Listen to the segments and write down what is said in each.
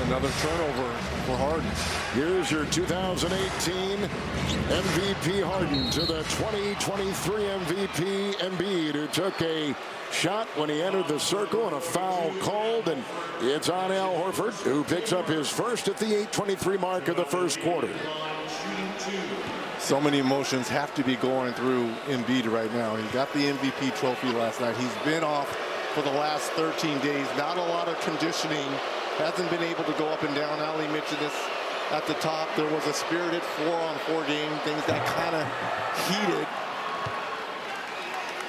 Another turnover for Harden. Here's your 2018 MVP Harden to the 2023 MVP Embiid, who took a shot when he entered the circle and a foul called, and it's on Al Horford, who picks up his first at the 8:23 mark of the first quarter. So many emotions have to be going through Embiid right now. He got the MVP trophy last night. He's been off for the last 13 days. Not a lot of conditioning. Hasn't been able to go up and down. Ali mentioned this at the top. There was a spirited 4-on-4 game. Things got kind of heated.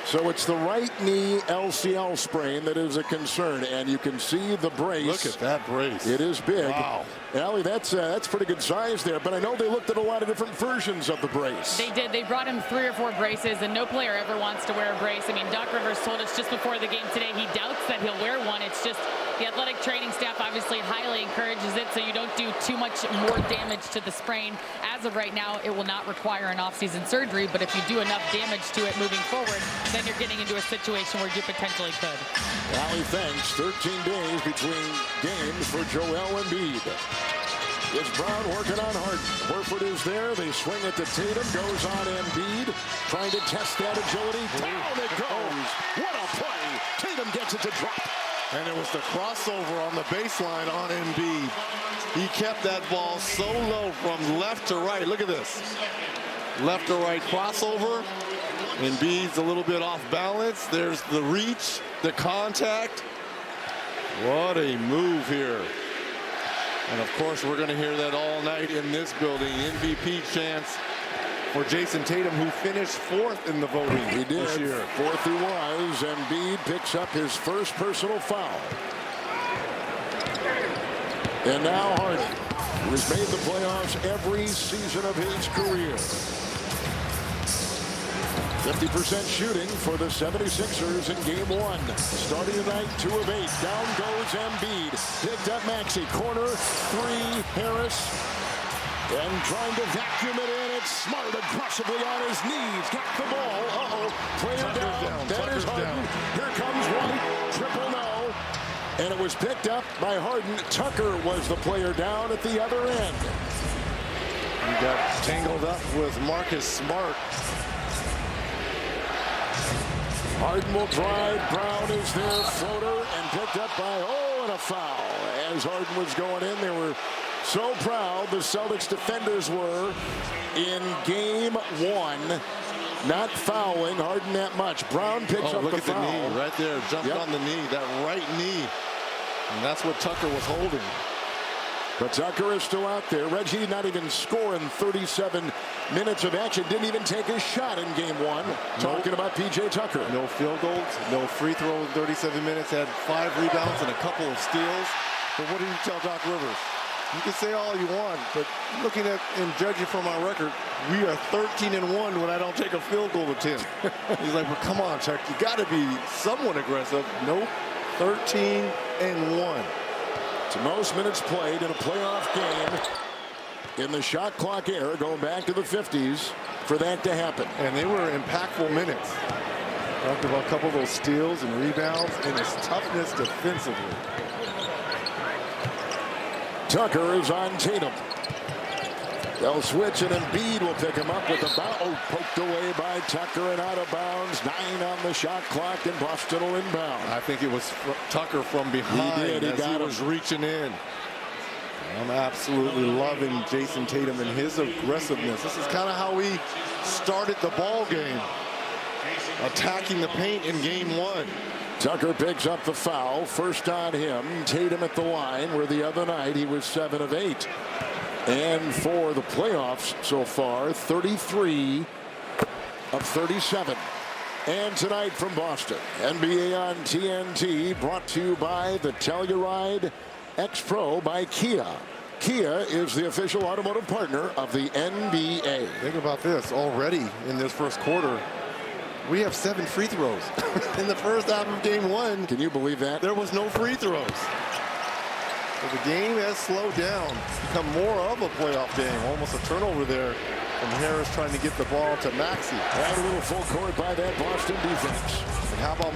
So it's the right knee LCL sprain that is a concern, and you can see the brace. Look at that brace. It is big. Wow. Allie, that's pretty good size there, but I know they looked at a lot of different versions of the brace. They did. They brought him 3 or 4 braces, and no player ever wants to wear a brace. I mean, Doc Rivers told us just before the game today he doubts that he'll wear one. It's just the athletic training staff obviously highly encourages it so you don't do too much more damage to the sprain. As of right now, it will not require an off-season surgery, but if you do enough damage to it moving forward, then you're getting into a situation where you potentially could. Allie, thanks. 13 days between games for Joel Embiid. It's Brown working on Harden. Horford is there. They swing it to Tatum. Goes on Embiid. Trying to test that agility. Down it goes. What a play. Tatum gets it to drop. And it was the crossover on the baseline on Embiid. He kept that ball so low from left to right. Look at this. Left to right crossover. Embiid's a little bit off balance. There's the reach, the contact. What a move here. And of course, we're going to hear that all night in this building. MVP chance for Jason Tatum, who finished 4th in the voting He did. this year. 4th he was. Embiid picks up his first personal foul. And now Harden, who has made the playoffs every season of his career. 50% shooting for the 76ers in game 1. Starting tonight, 2 of 8. Down goes Embiid. Picked up Maxey. Corner 3. Harris. And trying to vacuum it in. It's Smart aggressively on his knees. Got the ball. Uh-oh. Player down. That is Harden. Here comes White. Triple no. And it was picked up by Harden. Tucker was the player down at the other end. He got tangled up with Marcus Smart. Harden will drive. Brown is there. Floater and picked up by, and a foul. As Harden was going in, they were so proud, the Celtics defenders were, in game 1, not fouling Harden that much. Brown picks up look the at foul. the knee right there. Jumped on the knee, that right knee. And that's what Tucker was holding. But Tucker is still out there. Reggie did not even score in 37 minutes of action. Didn't even take a shot in game 1. Talking about P.J. Tucker. No field goals, no free throws in 37 minutes. Had 5 rebounds and a couple of steals. But what do you tell Doc Rivers? You can say all you want, but looking at and judging from our record, we are 13-1 when I don't take a field goal attempt. He's like, well, come on, Chuck. You got to be somewhat aggressive. Nope, 13-1. It's the most minutes played in a playoff game in the shot clock era, going back to the 50s for that to happen. And they were impactful minutes. Talked about a couple of those steals and rebounds and his toughness defensively. Tucker is on Tatum. They'll switch, and Embiid will pick him up with the bounce. Poked away by Tucker and out of bounds. 9 on the shot clock, and Boston will inbound. I think it was Tucker from behind. He did. He was reaching in. I'm absolutely loving Jason Tatum and his aggressiveness. This is kind of how he started the ball game, attacking the paint in game 1. Tucker picks up the foul. First on him. Tatum at the line, where the other night he was 7 of 8. And for the playoffs so far, 33 of 37. And tonight from Boston, NBA on TNT, brought to you by the Telluride X-Pro by Kia. Kia is the official automotive partner of the NBA. Think about this. Already in this first quarter, we have 7 free throws. In the first half of game 1, can you believe that? There was no free throws. So the game has slowed down, become more of a playoff game. Almost a turnover there from Harris trying to get the ball to Maxey. And a little full court by that Boston defense. And how about